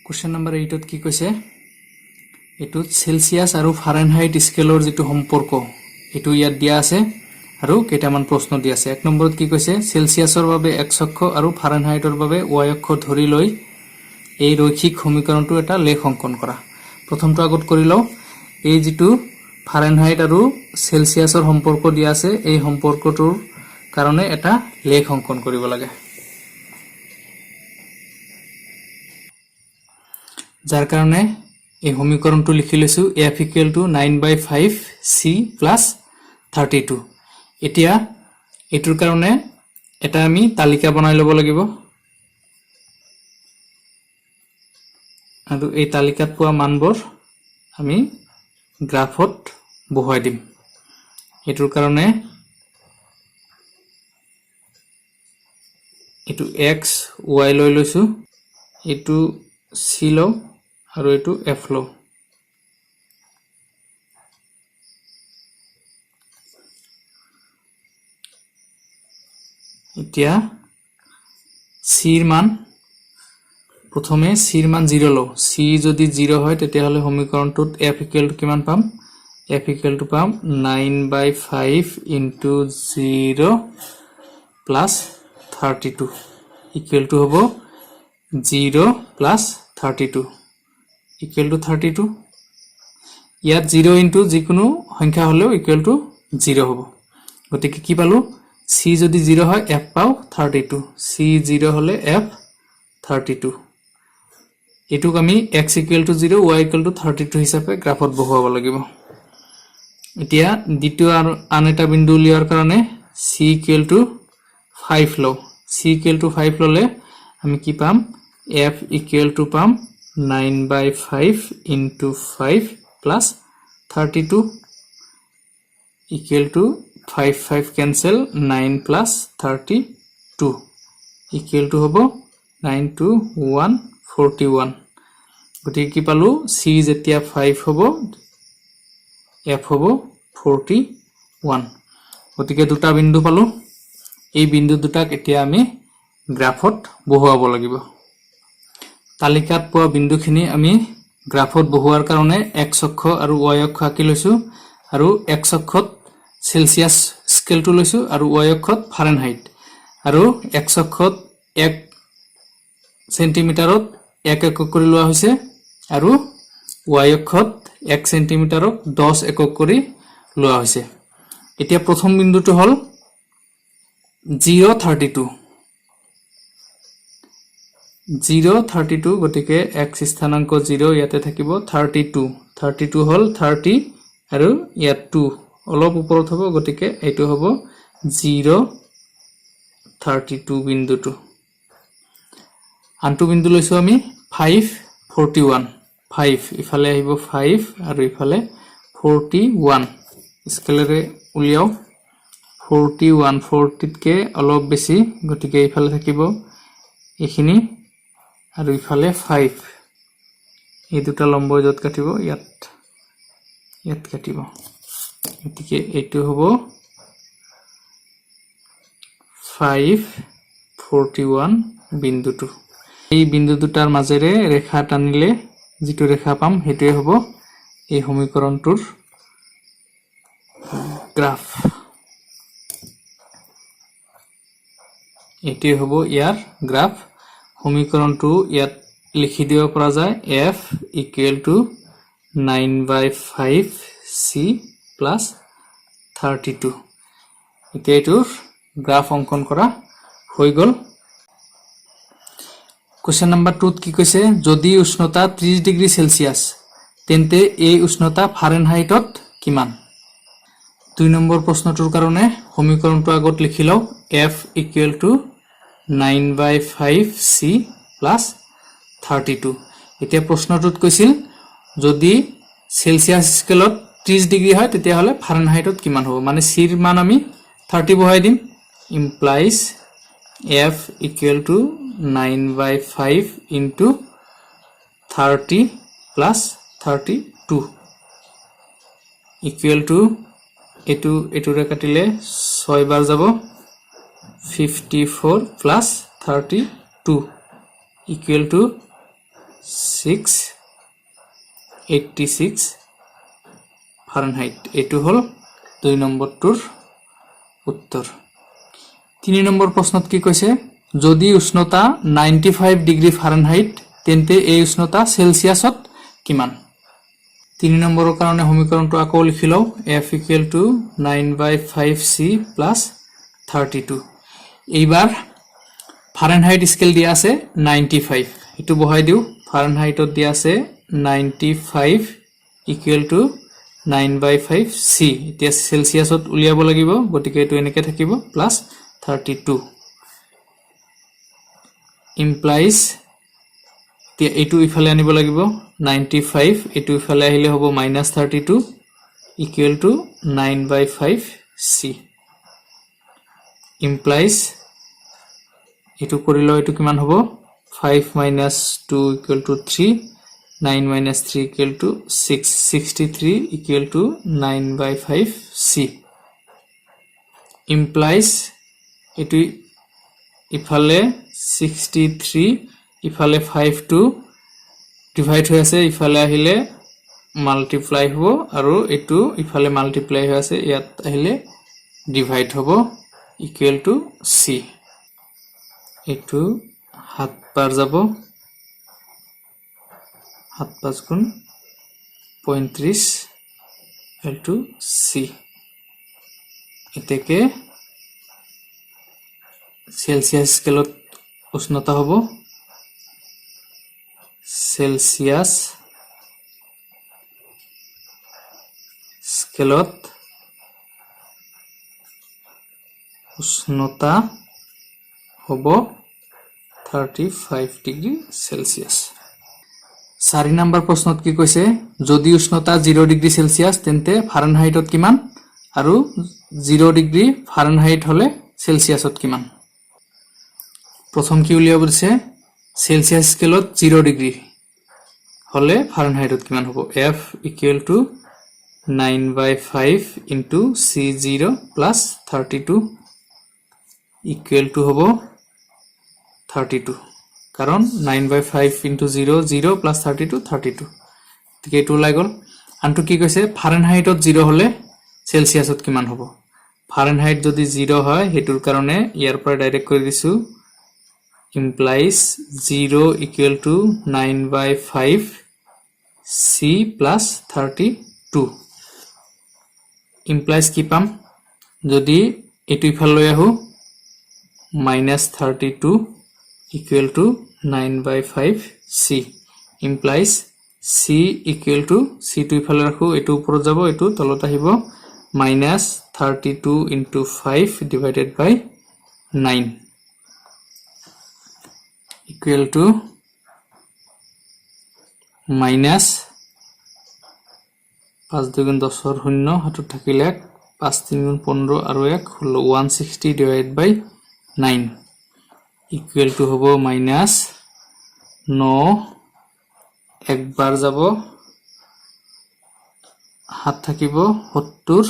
Question number 8 কি কৈছে এটো সেলসিয়াস আৰু ফাৰেনহাইট স্কেলৰ যেটো সম্পৰ্ক এটো ইয়াত দিয়া আছে আৰু কেইটামান প্ৰশ্ন দিয়া আছে এক নম্বৰত কি কৈছে সেলসিয়াসৰ বাবে x অক্ষ আৰু ফাৰেনহাইটৰ বাবে y অক্ষ ধৰি লৈ এই ৰৈখিক সমীকৰণটো এটা লেখ অঙ্কন কৰা প্ৰথমটো আগত কৰি লও এই যেটো ফাৰেনহাইট আৰু সেলসিয়াসৰ সম্পৰ্ক দিয়া আছে এই সম্পৰ্কটোৰ কাৰণে এটা লেখ অঙ্কন কৰিব লাগে যাৰ কাৰণে এই সমীকৰণটো লিখি লৈছো f = 9/5 c + 32 এতিয়া এটোৰ কাৰণে এটা আমি তালিকা বনাই লব লাগিব আৰু এই তালিকাত পোৱা মানবোৰ আমি গ্ৰাফত বহুৱাই দিম এটোৰ কাৰণে এটো x y লৈ লৈছো এটো c লও আৰু এটো f লও এতিয়া c ৰ মান প্ৰথমে c ৰ মান 0 লও c যদি 0 হয় তেতিয়া হলে সমীকৰণটোত f = কিমান পাম f = পাম 9/5 * 0 + 32 = হ'ব 0 + 32 = 32 ইয়াত 0 into যিকোনো সংখ্যা হলেও = 0 হ'ব গতিকে কি পালো c যদি 0 হয় f পাও 32 c 0 হলে f 32 এটুক আমি x = 0 y = 32 হিচাপে গ্ৰাফত বহুৱাব লাগিব এতিয়া দ্বিতীয় আন এটা বিন্দু উলিয়াৰ কাৰণে c = 5 লও c = 5 ললে আমি কি পাম f = পাম 9/5 * 5 + 32 = 5 cancel 9 + 32 = হ'ব 9 to 1 41 গতিকে কি পালো c যেতিয়া 5 হ'ব f হ'ব 41 গতিকে দুটা বিন্দু পালো এই বিন্দু দুটাক এতিয়া আমি গ্ৰাফত বহুৱাব লাগিব তালিকাত পোৱা বিন্দুখিনি আমি গ্ৰাফত বহুৱাৰ কাৰণে x অক্ষ আৰু y অক্ষ আঁকি লৈছো আৰু x অক্ষত সেলসিয়াস স্কেলটো লৈছো আৰু y অক্ষত ফাৰেনহাইট আৰু x অক্ষত 1 সেন্টিমিটাৰত 1 একক কৰি লোৱা হৈছে আৰু y অক্ষত 1 সেন্টিমিটাৰক 10 একক কৰি লোৱা হৈছে এতিয়া প্ৰথম বিন্দুটো হল 0 32 গতিকে x স্থানাঙ্ক 0 ইয়াতে থাকিব 32 হল 30 আৰু ইয়াত 2 অলপ ওপৰত হ'ব গতিকে এইটো হ'ব 0 32 বিন্দুটো আনটো বিন্দু লৈছো আমি 5 41 5 ইফালে আহিব 5 আৰু ইফালে 41 স্কেলৰে উলিয়াও 41 40 কে অলপ বেছি গতিকে ইফালে থাকিব এখিনি আৰু ইফালে 5 এই দুটা লম্ব যত কাটিব ইয়াত কাটিব গতিকে এইটো হ'ব 541 বিন্দুটো এই বিন্দু দুটাৰ মাজেৰে ৰেখা টানিলে যেটো ৰেখা পাম হেতুৱে হ'ব এই সমীকৰণটোৰ গ্ৰাফ এটি হ'ব ইয়াৰ গ্ৰাফ সমীকৰণটো ইয়াত লিখি দিব পৰা যায় f = 9/5 c + 32 এতিয়া এটোৰ গ্ৰাফ অঙ্কন কৰা হৈ গল কোশ্চেন নাম্বাৰ 2 কি কৈছে যদি উষ্ণতা 30 ডিগ্ৰী সেলসিয়াস তেন্তে এই উষ্ণতা ফাৰেনহাইটত কিমান 2 নম্বৰ প্ৰশ্নটোৰ কাৰণে সমীকৰণটো আগত লিখি লও f = 9/5 c + 32 এতিয়া প্ৰশ্নটোত কৈছিল যদি সেলসিয়াস স্কেলত 30 ডিগ্ৰী হয় তেতিয়া হলে ফাৰেনহাইটত কিমান হ'ব মানে c ৰ মান আমি 30 বহাই দিম implies f = 9/5 * 30 + 32 এটোৰে কাটিলে 6 বাৰ যাব 54 + 32 equal to 686 ফাৰেনহাইট। এটু হল 2 নম্বৰটোৰ উত্তৰ। 3 নম্বৰ প্ৰশ্নত কি কৈছে, যদি উষ্ণতা 95 ডিগ্ৰী ফাৰেনহাইট তেন্তে এই উষ্ণতা সেলসিয়াছত কিমান? 3 নম্বৰৰ কাৰণে সমীকৰণটো আকৌ লিখি লও, F = 9/5C + 32। এইবাৰ ফারেনহাইট স্কেল দিয়া আছে 95, এটু বহাই দিও। ফারেনহাইটত দিয়া আছে 95 = 9/5C। এতিয়া সেলসিয়াছত উলিয়াব লাগিব, গতিকে এটু এনেকে থাকিব +32 ইমপ্লাইজ, এতিয়া এটু ইফালে আনিব লাগিব 95, এটু ইফালে আহিলে হ'ব -32 = 9/5C ইমপ্লাইজ, এটু কৰিলে এটু কিমান হ'ব 5 - 2 = 3, 9 - 3 = 6, 63 = 9/5C implies এটু ইফালে 63 ইফালে 5 টো ডিভাইড হৈ আছে, ইফালে আহিলে মাল্টিপ্লাই হ'ব, আৰু এটু ইফালে মাল্টিপ্লাই হৈ আছে, ইয়াত আহিলে ডিভাইড হ'ব = C। এটু 7 বাৰ যাব, 7 × 5 = 35 C। এতেকে সেলসিয়াস স্কেলত উষ্ণতা হ'ব, সেলসিয়াস স্কেলত উষ্ণতা হ'ব 35 ডিগ্ৰী সেলসিয়াস। 4 নম্বৰ প্ৰশ্নত কি কৈছে, যদি উষ্ণতা 0 ডিগ্ৰী সেলসিয়াস তেন্তে ফাৰেনহাইটত কিমান, আৰু 0 ডিগ্ৰী ফাৰেনহাইট হলে সেলসিয়াসত কিমান? প্ৰথম কি উলিয়াব দিছে, সেলসিয়াস স্কেলত 0 ডিগ্ৰী হলে ফারেনহাইটত কিমান হ'ব? F = 9/5 × C0 + 32 = হ'ব 32, কাৰণ 9/5 × 0 0 + 32 32, ঠিক এইটো ওলাই গল। আনটো কি কৈছে, ফারেনহাইটত 0 হলে সেলসিয়াসত কিমান হ'ব? ফারেনহাইট যদি 0 হয় হেতুৰ কাৰণে ইয়াৰ পৰা ডাইৰেক্ট কৰি দিছো, implies 0 = 9/5 C + 32 implies কি পাম, যদি এটু ইফালে লৈ আহো -32 = 9/5 C implies C = C two ইফালে ৰাখো, এটু ওপৰত যাব, এটু তলত আহিব, -32 × 5 / 9 = -5 2 × 10 ৰ 0 হাতত থাকিলে 5 3 × 15 আৰু 1 16, 160 / 9 = হ'ব -9, একবাৰ যাব, 7 থাকিব 70,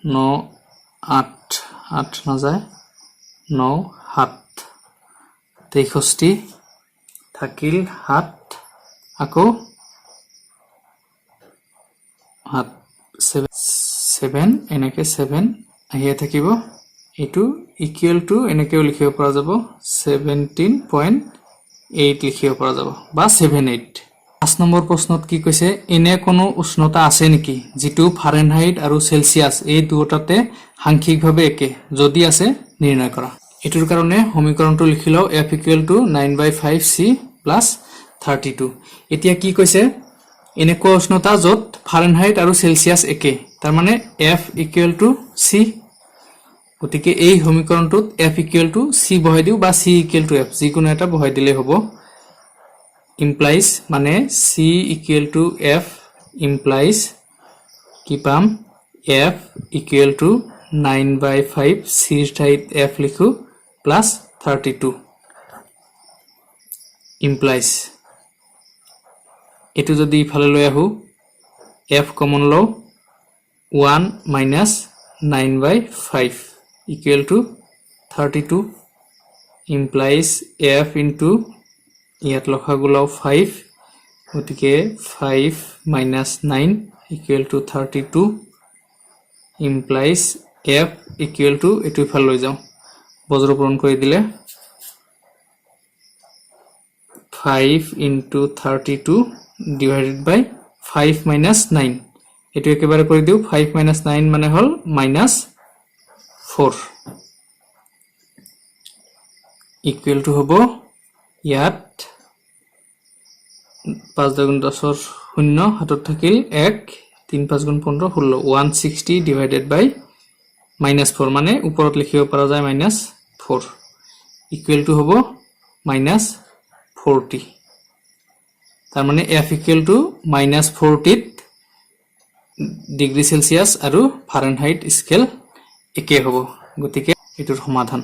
9 8 8 নাযায়, 9 7 63 থাকিল 7, আকৌ 7 এনেকে 7 আহিয়ে থাকিব, এটু = এনেকেও লিখিব পৰা যাব 17.8 লিখিব পৰা যাব, বা 78। 5 নম্বৰ প্ৰশ্নত কি কৈছে, এনে কোনো উষ্ণতা আছে নেকি যেটো ফাৰেনহাইট আৰু সেলসিয়াস এই দুটাতে সাংখ্যিকভাৱে একে, যদি আছে নিৰ্ণয় কৰা। এটুৰ কাৰণে সমীকৰণটো লিখি লও, F = 9/5C + 32। এতিয়া কি কৈছে, এনেকুৱা উষ্ণতা য'ত ফাৰেনহাইট আৰু সেলসিয়াস একে, তাৰ মানে F = C, গতিকে এই সমীকৰণটোত F = C বহাই দিও, বা C = F যিকোনো এটা বহাই দিলে হ'ব। implies মানে C = F implies কি পাম, F = 9/5 C ৰ ঠাইত F লিখো +32 implies, এটু যদি ইফালে লৈ আহো F কমন লও, 1 - 9/5 = 32 implies F * ইয়াত লসাগুলাও 5 গতিকে 5 minus 9 equal to 32 implies f equal to এটু ইফাল লৈ যাও বজ্ৰপূৰণ কৰি দিলে 5 into 32 divided by 5 minus 9 এটু একেবাৰে কৰি দিও 5 minus 9 মানে হল minus 4 equal to হবো ইয়াত 5 গুণ 10 ৰ 0 হাতত থাকিল 1 3 5 গুণ 15 16 160 divided by minus 4 মানে ওপৰত লিখিব পৰা যায় minus 4 equal to হবো minus 40 তাৰ মানে f equal to minus 40 degree Celsius আৰু ফাৰেনহাইট স্কেল একে হবো গতিকে এটোৰ সমাধান